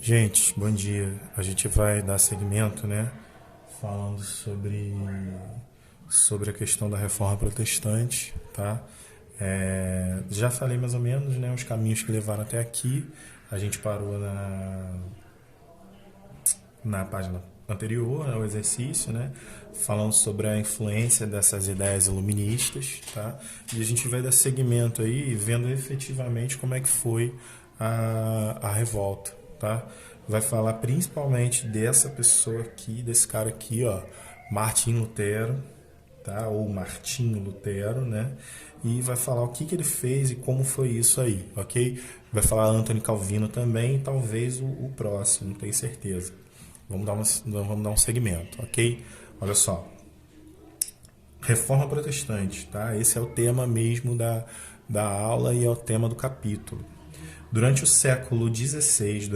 Gente, bom dia. A gente vai dar seguimento, né? Falando sobre a questão da reforma protestante, tá? Já falei mais ou menos, né? Os caminhos que levaram até aqui. A gente parou na página anterior, né, o exercício, né? Falando sobre a influência dessas ideias iluministas, tá? E a gente vai dar seguimento aí, vendo efetivamente como é que foi a revolta, tá? Vai falar principalmente dessa pessoa aqui, desse cara aqui, ó, Martim Lutero, tá? Ou Martinho Lutero, né? E vai falar o que ele fez e como foi isso aí, ok? Vai falar Antônio Calvino também, e talvez o próximo, não tenho certeza. Vamos dar um segmento, ok? Olha só. Reforma protestante, tá? Esse é o tema mesmo da aula e é o tema do capítulo. Durante o século XVI,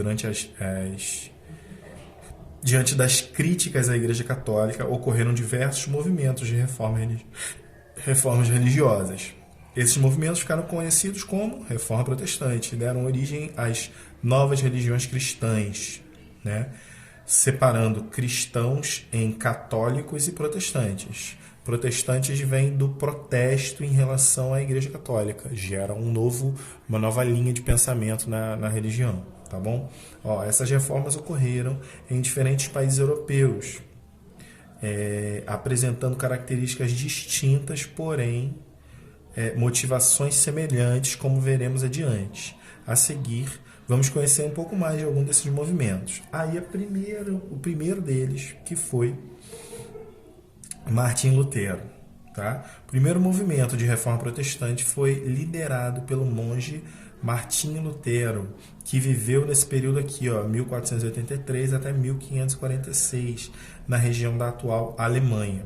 diante das críticas à Igreja Católica, ocorreram diversos movimentos de reformas religiosas. Esses movimentos ficaram conhecidos como Reforma Protestante e deram origem às novas religiões cristãs, né? Separando cristãos em católicos e protestantes. Protestantes vêm do protesto em relação à Igreja Católica, gera uma nova linha de pensamento na religião, tá bom? Ó, essas reformas ocorreram em diferentes países europeus, apresentando características distintas, porém motivações semelhantes, como veremos adiante. A seguir, vamos conhecer um pouco mais de algum desses movimentos. Aí o primeiro deles, que foi Martim Lutero. Tá? O primeiro movimento de reforma protestante foi liderado pelo monge Martinho Lutero, que viveu nesse período aqui, ó, 1483 até 1546, na região da atual Alemanha.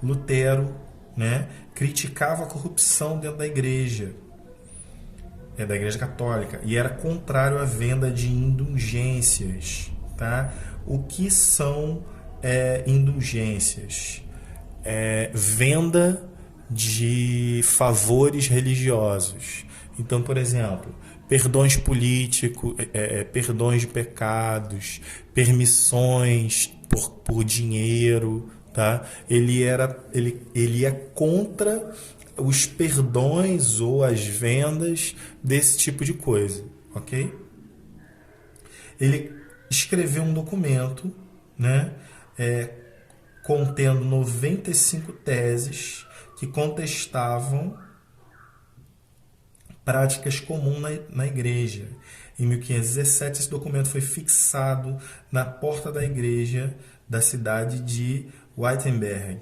Lutero, né, criticava a corrupção dentro da igreja católica, e era contrário à venda de indulgências. Tá? O que são indulgências? Venda de favores religiosos. Então, por exemplo, perdões políticos, perdões de pecados, permissões por dinheiro, tá? Ele ia contra os perdões ou as vendas desse tipo de coisa, ok? Ele escreveu um documento, né, contendo 95 teses que contestavam práticas comuns na igreja. Em 1517, esse documento foi fixado na porta da igreja da cidade de Wittenberg,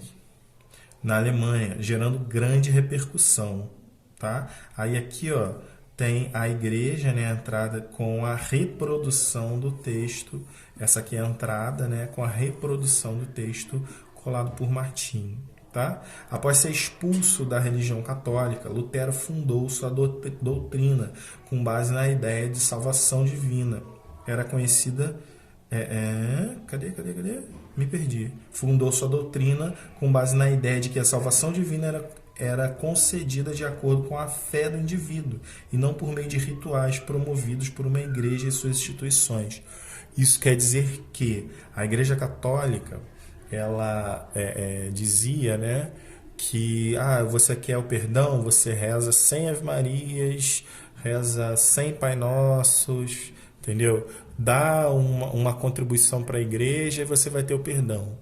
na Alemanha, gerando grande repercussão. Tá? Aí aqui, ó, tem a igreja, né, a entrada com a reprodução do texto. Essa aqui é a entrada, né, com a reprodução do texto colado por Martim. Tá? Após ser expulso da religião católica, Lutero fundou sua doutrina com base na ideia de salvação divina. Era conhecida... Cadê? Me perdi. Fundou sua doutrina com base na ideia de que a salvação divina era concedida de acordo com a fé do indivíduo e não por meio de rituais promovidos por uma igreja e suas instituições. Isso quer dizer que a Igreja Católica, ela dizia, né, que você quer o perdão, você reza 100 Ave Marias, reza 100 Pai Nossos, entendeu? Dá uma contribuição para a igreja e você vai ter o perdão.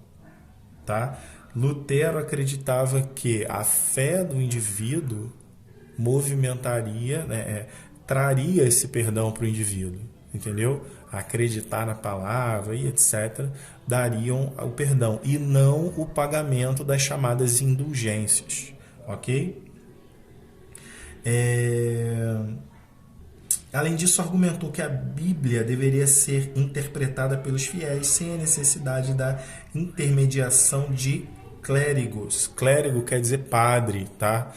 Tá? Lutero acreditava que a fé do indivíduo movimentaria, né, traria esse perdão para o indivíduo, entendeu? Acreditar na palavra e etc. dariam o perdão e não o pagamento das chamadas indulgências, ok? Além disso, argumentou que a Bíblia deveria ser interpretada pelos fiéis sem a necessidade da intermediação de clérigos. Clérigo quer dizer padre, tá?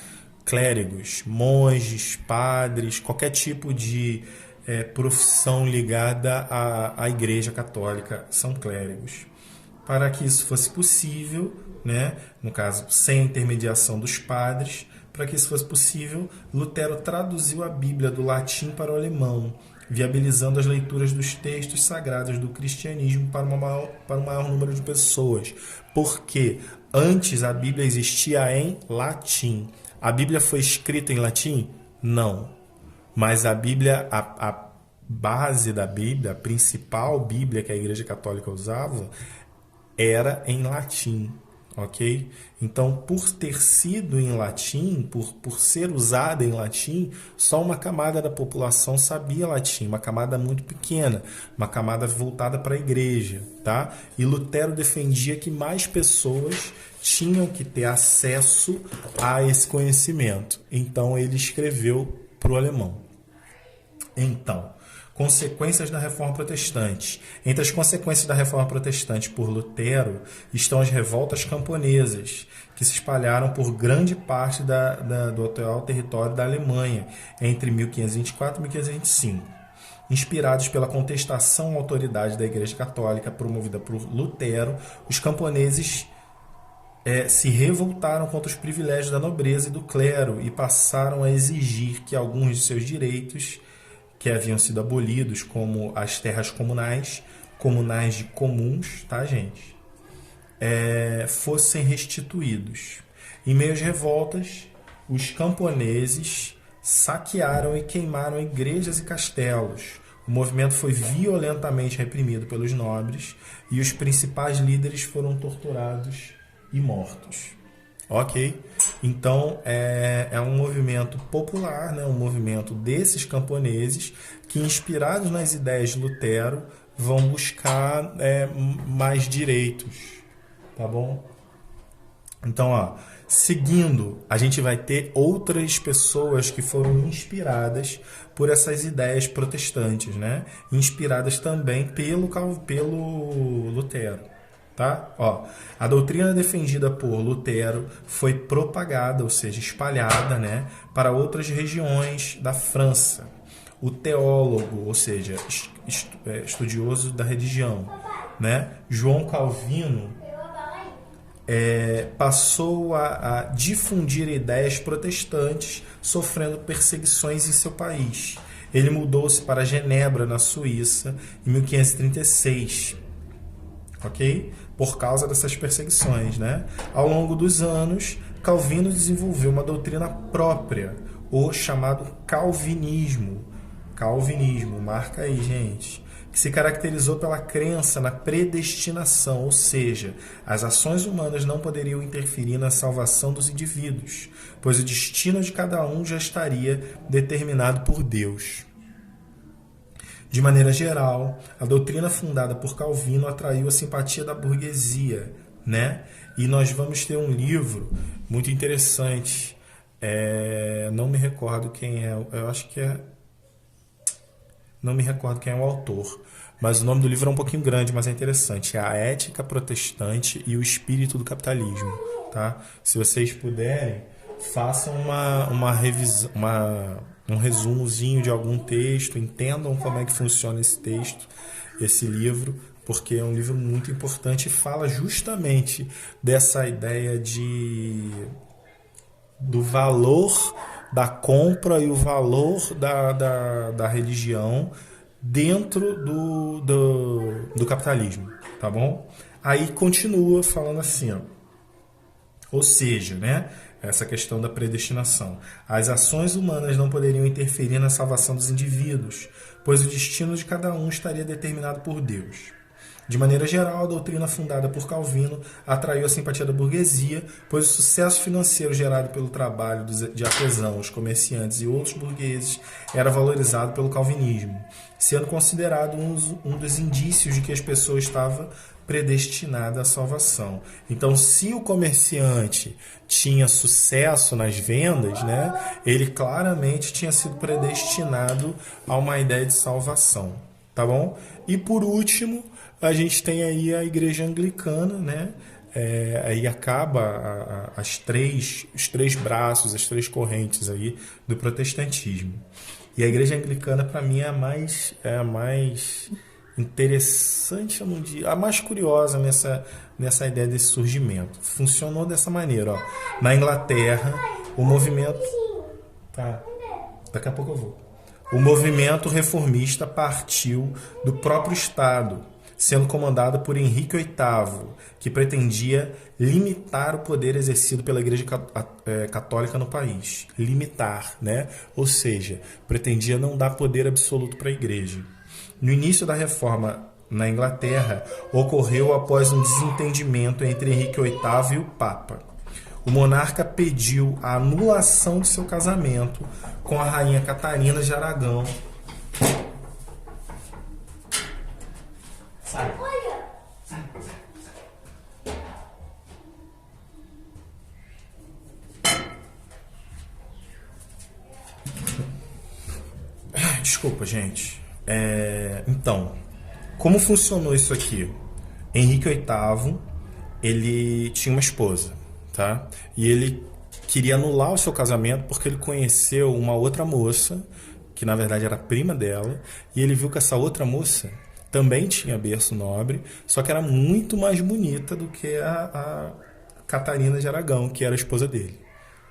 Clérigos, monges, padres, qualquer tipo de profissão ligada à Igreja Católica são clérigos. Para que isso fosse possível, né, no caso, sem a intermediação dos padres, para que isso fosse possível, Lutero traduziu a Bíblia do latim para o alemão, viabilizando as leituras dos textos sagrados do cristianismo para um maior número de pessoas. Porque antes a Bíblia existia em latim. A Bíblia foi escrita em latim? Não. Mas a Bíblia, a base da Bíblia, a principal Bíblia que a Igreja Católica usava, era em latim. Ok? Então, por ter sido em latim, por ser usada em latim, só uma camada da população sabia latim, uma camada muito pequena, uma camada voltada para a igreja, tá? E Lutero defendia que mais pessoas tinham que ter acesso a esse conhecimento. Então, ele escreveu para o alemão. Então, consequências da Reforma Protestante. Entre as consequências da Reforma Protestante por Lutero estão as revoltas camponesas, que se espalharam por grande parte do atual território da Alemanha, entre 1524 e 1525. Inspirados pela contestação à autoridade da Igreja Católica promovida por Lutero, os camponeses se revoltaram contra os privilégios da nobreza e do clero e passaram a exigir que alguns de seus direitos que haviam sido abolidos, como as terras comunais de comuns, tá, gente? Fossem restituídos. Em meio às revoltas, os camponeses saquearam e queimaram igrejas e castelos. O movimento foi violentamente reprimido pelos nobres e os principais líderes foram torturados e mortos. Ok? Então, é um movimento popular, né? Um movimento desses camponeses que, inspirados nas ideias de Lutero, vão buscar mais direitos, tá bom? Então, seguindo, a gente vai ter outras pessoas que foram inspiradas por essas ideias protestantes, né? Inspiradas também pelo Lutero. Tá? A doutrina defendida por Lutero foi propagada, ou seja, espalhada, né, para outras regiões da França. O teólogo, ou seja, estudioso da religião, né, João Calvino, passou a difundir ideias protestantes, sofrendo perseguições em seu país. Ele mudou-se para Genebra, na Suíça, em 1536. Ok? Por causa dessas perseguições, né? Ao longo dos anos, Calvino desenvolveu uma doutrina própria, o chamado calvinismo. Calvinismo, marca aí, gente. Que se caracterizou pela crença na predestinação, ou seja, as ações humanas não poderiam interferir na salvação dos indivíduos, pois o destino de cada um já estaria determinado por Deus. De maneira geral, a doutrina fundada por Calvino atraiu a simpatia da burguesia, né? E nós vamos ter um livro muito interessante, não me recordo quem é, eu acho que não me recordo quem é o autor, mas o nome do livro é um pouquinho grande, mas é interessante, é A Ética Protestante e o Espírito do Capitalismo, tá? Se vocês puderem, façam uma revisão, um resumozinho de algum texto, entendam como é que funciona esse texto, esse livro, porque é um livro muito importante e fala justamente dessa ideia do valor da compra e o valor da religião dentro do capitalismo, tá bom? Aí continua falando assim, ou seja, né? Essa questão da predestinação. As ações humanas não poderiam interferir na salvação dos indivíduos, pois o destino de cada um estaria determinado por Deus. De maneira geral, a doutrina fundada por Calvino atraiu a simpatia da burguesia, pois o sucesso financeiro gerado pelo trabalho de artesãos, comerciantes e outros burgueses era valorizado pelo calvinismo, sendo considerado um dos indícios de que as pessoas estavam predestinada à salvação. Então, se o comerciante tinha sucesso nas vendas, né, ele claramente tinha sido predestinado a uma ideia de salvação, tá bom? E por último, a gente tem aí a Igreja Anglicana, né? Aí acaba os três braços, as três correntes aí do protestantismo. E a Igreja Anglicana, para mim, é a mais interessante, a mais curiosa nessa ideia desse surgimento. Funcionou dessa maneira, Na Inglaterra, o movimento... Tá, daqui a pouco eu vou. O movimento reformista partiu do próprio Estado, sendo comandado por Henrique VIII, que pretendia limitar o poder exercido pela Igreja Católica no país. Limitar, né? Ou seja, pretendia não dar poder absoluto para a Igreja. No início da reforma na Inglaterra, ocorreu após um desentendimento entre Henrique VIII e o Papa. O monarca pediu a anulação de seu casamento com a rainha Catarina de Aragão. Sai. Sai. Desculpa, gente. Então, como funcionou isso aqui? Henrique VIII, ele tinha uma esposa, tá? E ele queria anular o seu casamento porque ele conheceu uma outra moça, que na verdade era prima dela, e ele viu que essa outra moça também tinha berço nobre, só que era muito mais bonita do que a Catarina de Aragão, que era a esposa dele.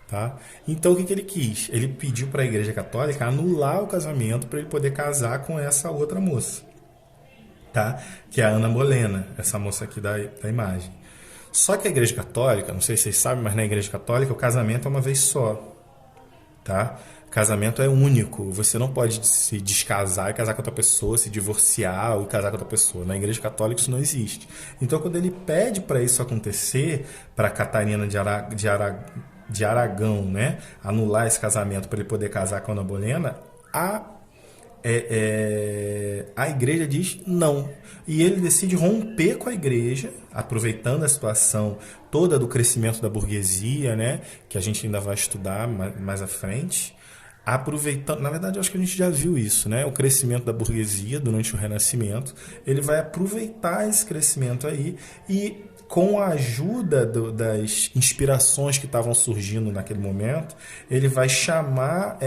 Tá? Então o que ele quis? Ele pediu para a Igreja Católica anular o casamento para ele poder casar com essa outra moça, tá? Que é a Ana Bolena, essa moça aqui da imagem. Só que a Igreja Católica, não sei se vocês sabem, mas na Igreja Católica o casamento é uma vez só, tá? Casamento é único, você não pode se descasar e casar com outra pessoa, se divorciar e casar com outra pessoa. Na Igreja Católica isso não existe. Então quando ele pede para isso acontecer, para Catarina de Aragão, né, anular esse casamento para ele poder casar com a Ana Bolena, a igreja diz não. E ele decide romper com a igreja, aproveitando a situação toda do crescimento da burguesia, né, que a gente ainda vai estudar mais à frente. Aproveitando, na verdade, eu acho que a gente já viu isso, né? O crescimento da burguesia durante o Renascimento, ele vai aproveitar esse crescimento aí e com a ajuda das inspirações que estavam surgindo naquele momento, ele vai chamar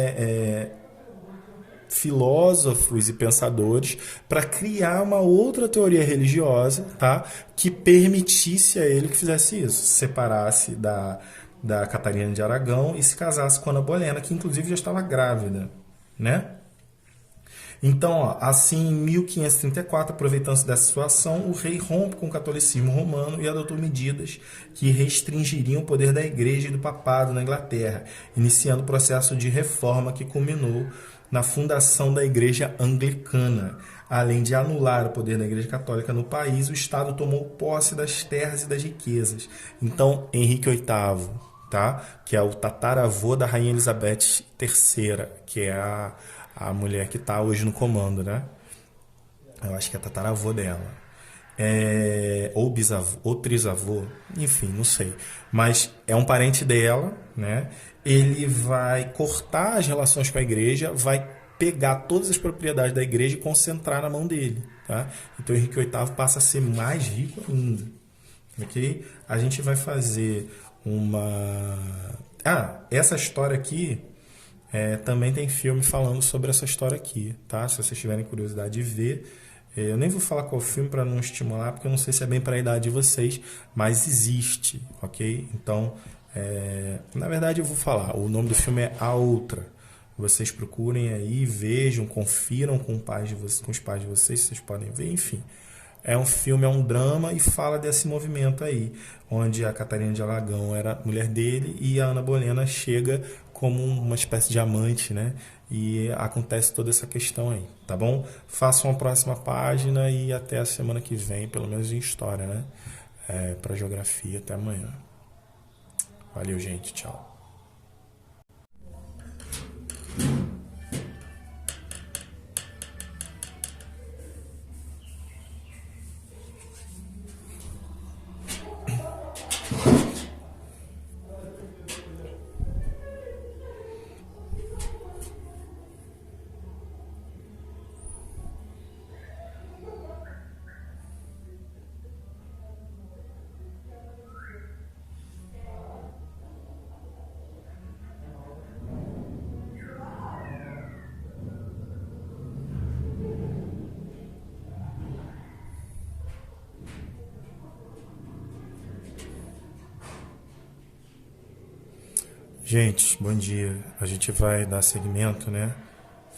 filósofos e pensadores para criar uma outra teoria religiosa, tá? Que permitisse a ele que fizesse isso, se separasse da Catarina de Aragão e se casasse com Ana Bolena, que inclusive já estava grávida, né? Então, ó, assim, em 1534, aproveitando-se dessa situação, o rei rompe com o catolicismo romano e adotou medidas que restringiriam o poder da igreja e do papado na Inglaterra, iniciando o processo de reforma que culminou na fundação da igreja anglicana. Além de anular o poder da igreja católica no país, o Estado tomou posse das terras e das riquezas. Então, Henrique VIII, tá? Que é o tataravô da rainha Elizabeth III, que é a mulher que está hoje no comando, né? Eu acho que é tataravô dela. Ou bisavô, ou trisavô, enfim, não sei. Mas é um parente dela, né? Ele vai cortar as relações com a igreja, vai pegar todas as propriedades da igreja e concentrar na mão dele, tá? Então Henrique VIII passa a ser mais rico ainda, ok? A gente vai fazer essa história aqui também tem filme falando sobre essa história aqui, tá? Se vocês tiverem curiosidade de ver, eu nem vou falar qual filme para não estimular, porque eu não sei se é bem para a idade de vocês, mas existe, ok? Então, na verdade eu vou falar, o nome do filme é A Outra. Vocês procurem aí, vejam, confiram com os pais de vocês, vocês podem ver, enfim. É um filme, é um drama e fala desse movimento aí, onde a Catarina de Aragão era mulher dele e a Ana Bolena chega como uma espécie de amante, né? E acontece toda essa questão aí, tá bom? Façam a próxima página e até a semana que vem, pelo menos em história, né? Para geografia, até amanhã. Valeu, gente, tchau. Gente, bom dia. A gente vai dar seguimento, né?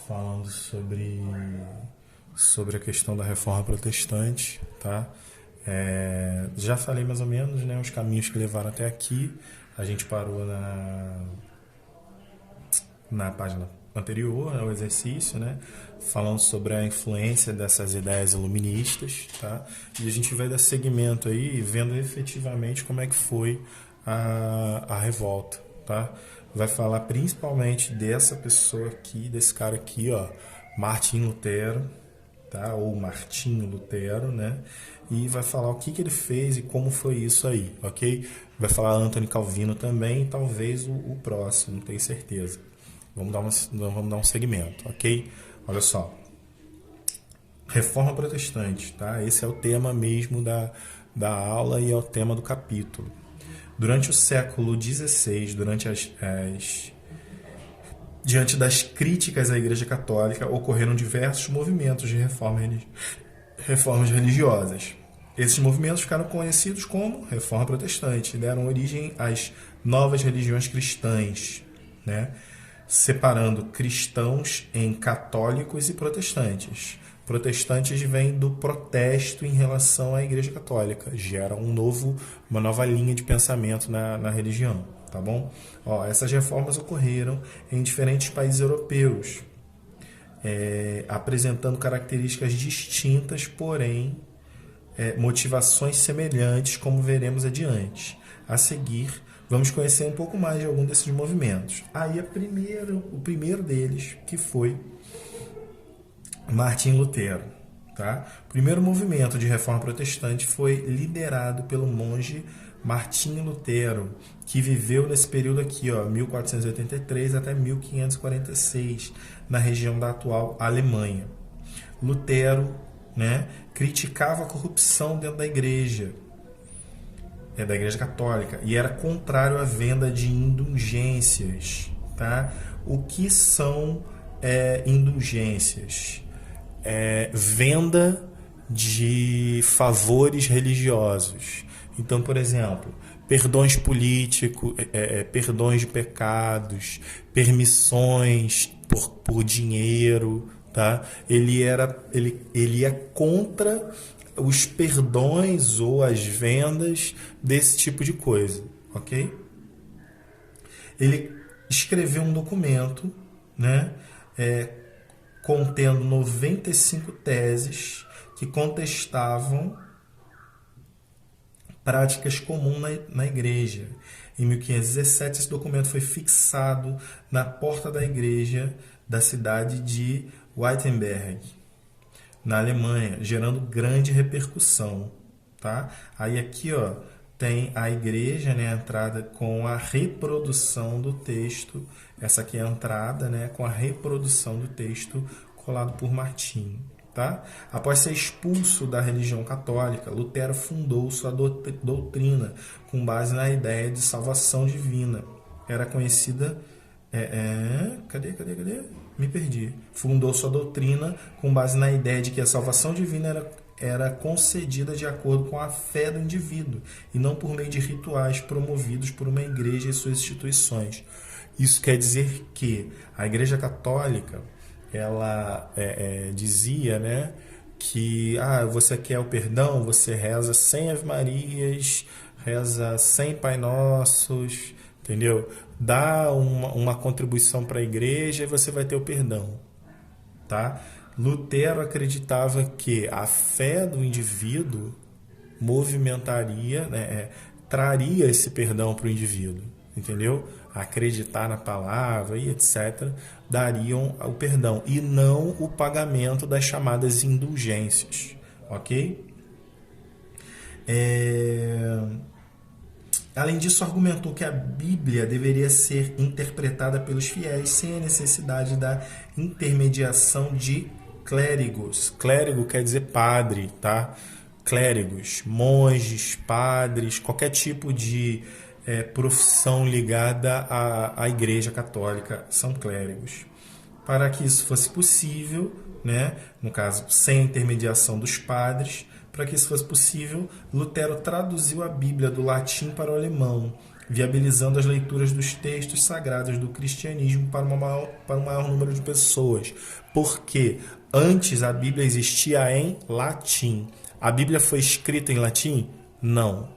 falando sobre a questão da reforma protestante, tá? Já falei mais ou menos, né, os caminhos que levaram até aqui. A gente parou na página anterior, né, o exercício, né, falando sobre a influência dessas ideias iluministas, tá? E a gente vai dar seguimento aí, vendo efetivamente como é que foi a revolta, tá? Vai falar principalmente dessa pessoa aqui, desse cara aqui, ó, Martinho Lutero, tá? Ou Martinho Lutero, né? E vai falar o que ele fez e como foi isso aí, ok? Vai falar Antônio Calvino também, e talvez o próximo, não tenho certeza. Vamos dar um segmento, ok? Olha só. Reforma protestante, tá? Esse é o tema mesmo da aula e é o tema do capítulo. Durante o século XVI, diante das críticas à Igreja Católica, ocorreram diversos movimentos de reformas religiosas. Esses movimentos ficaram conhecidos como Reforma Protestante e deram origem às novas religiões cristãs, né? Separando cristãos em católicos e protestantes. Protestantes vêm do protesto em relação à Igreja Católica, gera uma nova linha de pensamento na religião, tá bom? Essas reformas ocorreram em diferentes países europeus, apresentando características distintas, porém motivações semelhantes, como veremos adiante. A seguir, vamos conhecer um pouco mais de algum desses movimentos. Aí o primeiro deles, que foi Martinho Lutero. Tá? O primeiro movimento de reforma protestante foi liderado pelo monge Martinho Lutero, que viveu nesse período aqui, 1483 até 1546, na região da atual Alemanha. Lutero, né, criticava a corrupção dentro da Igreja Católica, e era contrário à venda de indulgências. Tá? O que são indulgências? Venda de favores religiosos. Então, por exemplo, perdões políticos, perdões de pecados, permissões por dinheiro, tá? Ele ia contra os perdões ou as vendas desse tipo de coisa, ok? Ele escreveu um documento, né, contendo 95 teses que contestavam práticas comuns na igreja. Em 1517, esse documento foi fixado na porta da igreja da cidade de Wittenberg, na Alemanha, gerando grande repercussão. Tá? Aí aqui tem a igreja, né, a entrada com a reprodução do texto. Essa aqui é a entrada, né, com a reprodução do texto colado por Martinho. Tá? Após ser expulso da religião católica, Lutero fundou sua doutrina com base na ideia de salvação divina. Era conhecida... Cadê? Me perdi. Fundou sua doutrina com base na ideia de que a salvação divina era concedida de acordo com a fé do indivíduo e não por meio de rituais promovidos por uma igreja e suas instituições. Isso quer dizer que a Igreja Católica ela dizia, né, que você quer o perdão, você reza 100 Ave Marias, reza 100 Pai Nossos, entendeu? Dá uma contribuição para a igreja e você vai ter o perdão. Tá? Lutero acreditava que a fé do indivíduo movimentaria, né, traria esse perdão para o indivíduo, entendeu? Acreditar na palavra e etc. dariam o perdão e não o pagamento das chamadas indulgências, ok? Além disso, argumentou que a Bíblia deveria ser interpretada pelos fiéis sem a necessidade da intermediação de clérigos. Clérigo quer dizer padre, tá? Clérigos, monges, padres, qualquer tipo de profissão ligada à Igreja Católica são clérigos. Para que isso fosse possível, né, no caso, sem a intermediação dos padres, para que isso fosse possível, Lutero traduziu a Bíblia do latim para o alemão viabilizando as leituras dos textos sagrados do cristianismo para um maior número de pessoas. Porque antes a Bíblia existia em latim. A Bíblia foi escrita em latim? Não.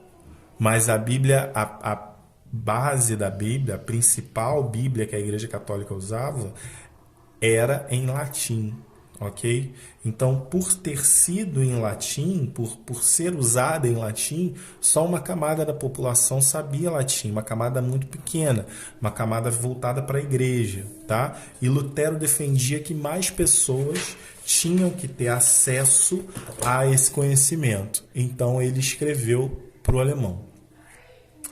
Mas a Bíblia, a base da Bíblia, a principal Bíblia que a Igreja Católica usava, era em latim. Ok? Então, por ter sido em latim, por ser usada em latim, só uma camada da população sabia latim, uma camada muito pequena, uma camada voltada para a igreja, tá? E Lutero defendia que mais pessoas tinham que ter acesso a esse conhecimento. Então, ele escreveu para o alemão.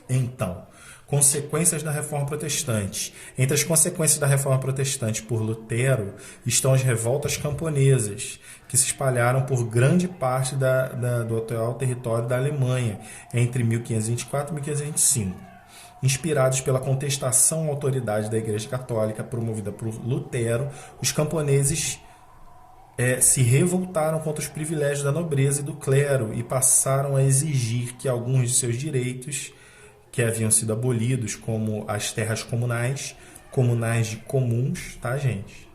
Então, consequências da Reforma Protestante. Entre as consequências da Reforma Protestante por Lutero estão as revoltas camponesas, que se espalharam por grande parte do atual território da Alemanha, entre 1524 e 1525. Inspirados pela contestação à autoridade da Igreja Católica promovida por Lutero, os camponeses se revoltaram contra os privilégios da nobreza e do clero e passaram a exigir que alguns de seus direitos que haviam sido abolidos, como as terras comunais de comuns, tá, gente?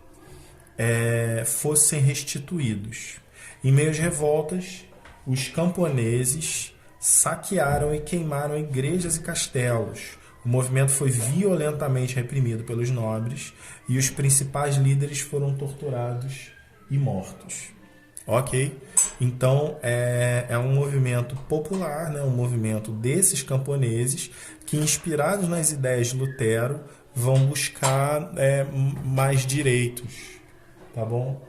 Fossem restituídos. Em meio às revoltas, os camponeses saquearam e queimaram igrejas e castelos. O movimento foi violentamente reprimido pelos nobres e os principais líderes foram torturados e mortos. Ok? Então, é um movimento popular, né? Um movimento desses camponeses que, inspirados nas ideias de Lutero, vão buscar mais direitos. Tá bom?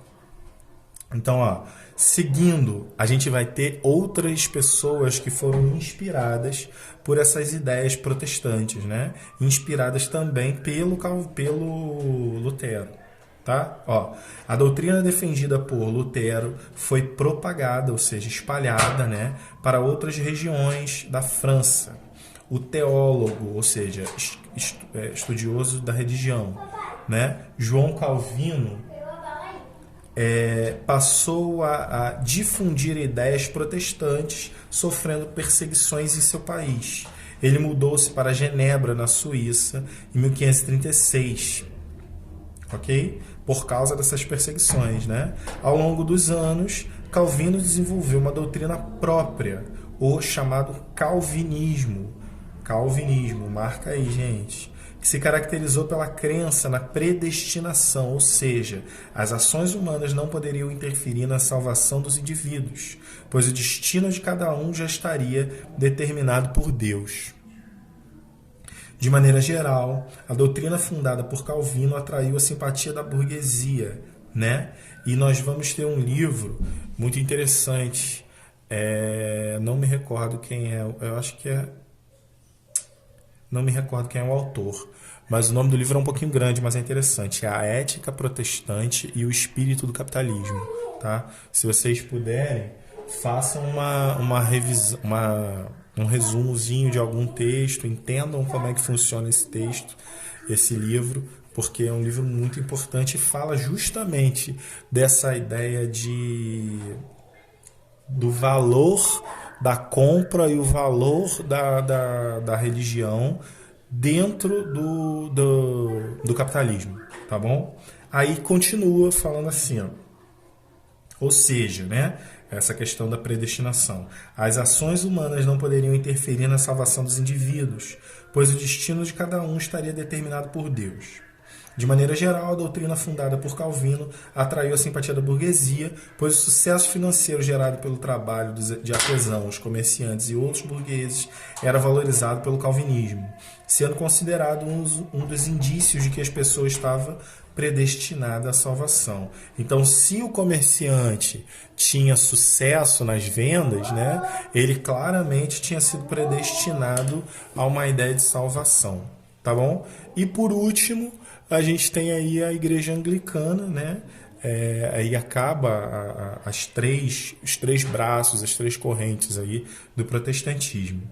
Então, seguindo, a gente vai ter outras pessoas que foram inspiradas por essas ideias protestantes, né? Inspiradas também pelo Lutero. Tá? A doutrina defendida por Lutero foi propagada, ou seja, espalhada, né, para outras regiões da França. O teólogo, ou seja, estudioso da religião, né, João Calvino, passou a difundir ideias protestantes, sofrendo perseguições em seu país. Ele mudou-se para Genebra, na Suíça, em 1536. Ok? Por causa dessas perseguições, né? Ao longo dos anos, Calvino desenvolveu uma doutrina própria, o chamado calvinismo. Calvinismo, marca aí, gente. Que se caracterizou pela crença na predestinação, ou seja, as ações humanas não poderiam interferir na salvação dos indivíduos, pois o destino de cada um já estaria determinado por Deus. De maneira geral, a doutrina fundada por Calvino atraiu a simpatia da burguesia, né? E nós vamos ter um livro muito interessante, não me recordo quem é, eu acho que não me recordo quem é o autor, mas o nome do livro é um pouquinho grande, mas é interessante, é A Ética Protestante e o Espírito do Capitalismo, tá? Se vocês puderem, façam uma revisão, um resumozinho de algum texto, entendam como é que funciona esse texto, esse livro, porque é um livro muito importante e fala justamente dessa ideia do valor da compra e o valor da religião dentro do capitalismo, tá bom? Aí continua falando assim, ou seja, né? Essa questão da predestinação. As ações humanas não poderiam interferir na salvação dos indivíduos, pois o destino de cada um estaria determinado por Deus. De maneira geral, a doutrina fundada por Calvino atraiu a simpatia da burguesia, pois o sucesso financeiro gerado pelo trabalho de artesãos, comerciantes e outros burgueses era valorizado pelo calvinismo, sendo considerado um dos indícios de que as pessoas estavam predestinadas à salvação. Então, se o comerciante tinha sucesso nas vendas, né, ele claramente tinha sido predestinado a uma ideia de salvação, tá bom? E por último, a gente tem aí a Igreja Anglicana, né? Aí acaba os três braços, as três correntes aí do protestantismo.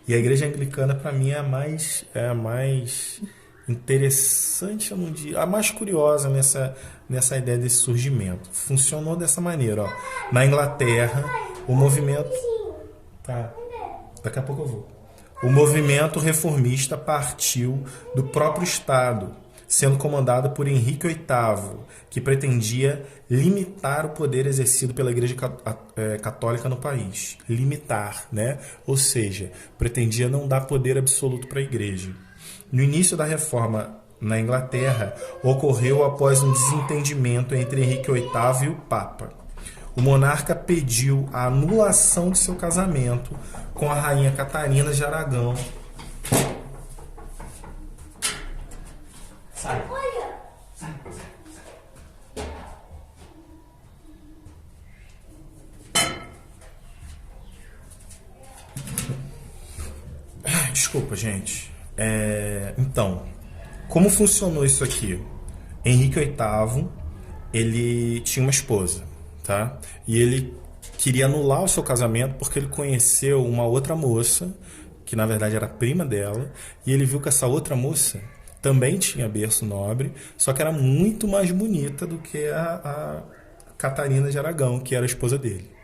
E a Igreja Anglicana, para mim, é a mais interessante, eu não digo, a mais curiosa nessa ideia desse surgimento. Funcionou dessa maneira, Na Inglaterra, o movimento... Tá, daqui a pouco eu vou. O movimento reformista partiu do próprio Estado, sendo comandado por Henrique VIII, que pretendia limitar o poder exercido pela Igreja Católica no país. Limitar, né? Ou seja, pretendia não dar poder absoluto para a Igreja. No início da reforma na Inglaterra, ocorreu após um desentendimento entre Henrique VIII e o Papa. O monarca pediu a anulação de seu casamento com a rainha Catarina de Aragão. Sai. Desculpa, gente. Então, como funcionou isso aqui? Henrique VIII, ele tinha uma esposa, tá? E ele queria anular o seu casamento porque ele conheceu uma outra moça, que na verdade era prima dela, e ele viu que essa outra moça também tinha berço nobre, só que era muito mais bonita do que a Catarina de Aragão, que era a esposa dele.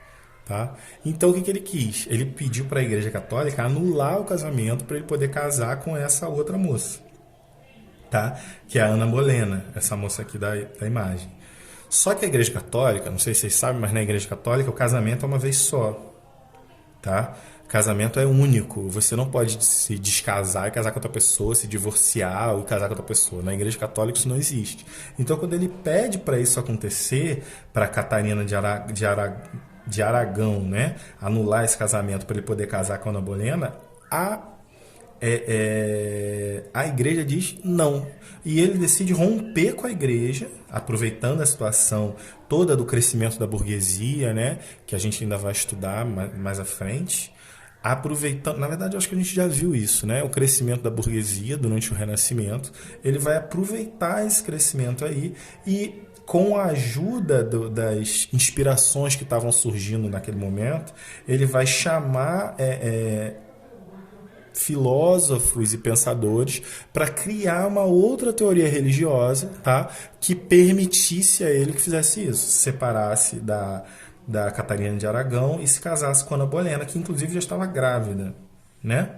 Tá? Então o que ele quis? Ele pediu para a Igreja Católica anular o casamento para ele poder casar com essa outra moça, tá? Que é a Ana Bolena, essa moça aqui da imagem. Só que a Igreja Católica, não sei se vocês sabem, mas na Igreja Católica o casamento é uma vez só, tá? O casamento é único, você não pode se descasar e casar com outra pessoa, se divorciar e casar com outra pessoa. Na Igreja Católica isso não existe. Então quando ele pede para isso acontecer, para Catarina de Aragão, né, anular esse casamento para ele poder casar com a Ana Bolena, a igreja diz não. E ele decide romper com a igreja, aproveitando a situação toda do crescimento da burguesia, né, que a gente ainda vai estudar mais à frente. Aproveitando, na verdade, eu acho que a gente já viu isso, né? O crescimento da burguesia durante o Renascimento. Ele vai aproveitar esse crescimento aí e, com a ajuda das inspirações que estavam surgindo naquele momento, ele vai chamar filósofos e pensadores para criar uma outra teoria religiosa, tá? Que permitisse a ele que fizesse isso, se separasse da Catarina de Aragão e se casasse com Ana Bolena, que inclusive já estava grávida, né?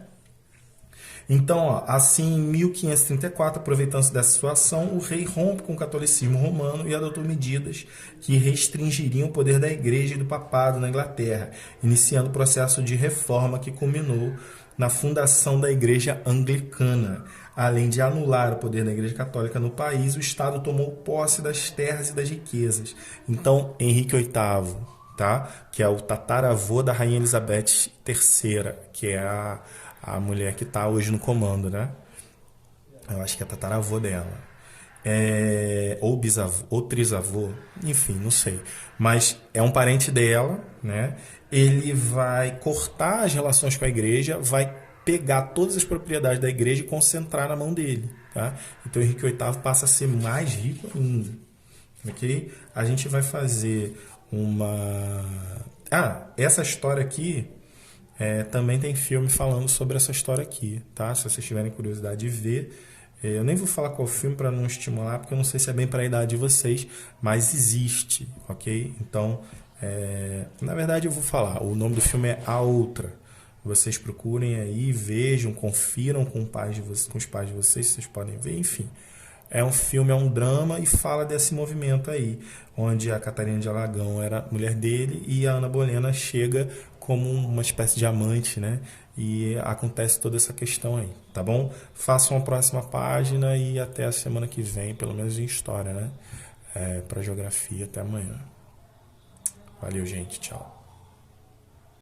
Então, assim, em 1534, aproveitando-se dessa situação, o rei rompe com o catolicismo romano e adotou medidas que restringiriam o poder da igreja e do papado na Inglaterra, iniciando o processo de reforma que culminou na fundação da igreja anglicana. Além de anular o poder da igreja católica no país, o Estado tomou posse das terras e das riquezas. Então, Henrique VIII, tá? Que é o tataravô da rainha Elizabeth III, que é a mulher que está hoje no comando, né? Eu acho que é tataravô dela. Ou bisavô, ou trisavô, enfim, não sei. Mas é um parente dela, né? Ele vai cortar as relações com a igreja, vai pegar todas as propriedades da igreja e concentrar na mão dele, tá? Então Henrique VIII passa a ser mais rico ainda, ok? A gente vai fazer uma... essa história aqui... também tem filme falando sobre essa história aqui, tá? Se vocês tiverem curiosidade de ver, eu nem vou falar qual filme para não estimular, porque eu não sei se é bem para a idade de vocês, mas existe, ok? Então, na verdade eu vou falar, o nome do filme é A Outra. Vocês procurem aí, vejam, confiram com os pais de vocês, vocês podem ver, enfim. É um filme, é um drama e fala desse movimento aí, onde a Catarina de Aragão era mulher dele e a Ana Bolena chega como uma espécie de amante, né? E acontece toda essa questão aí, tá bom? Façam a próxima página e até a semana que vem, pelo menos em história, né? Para geografia, até amanhã. Valeu, gente. Tchau.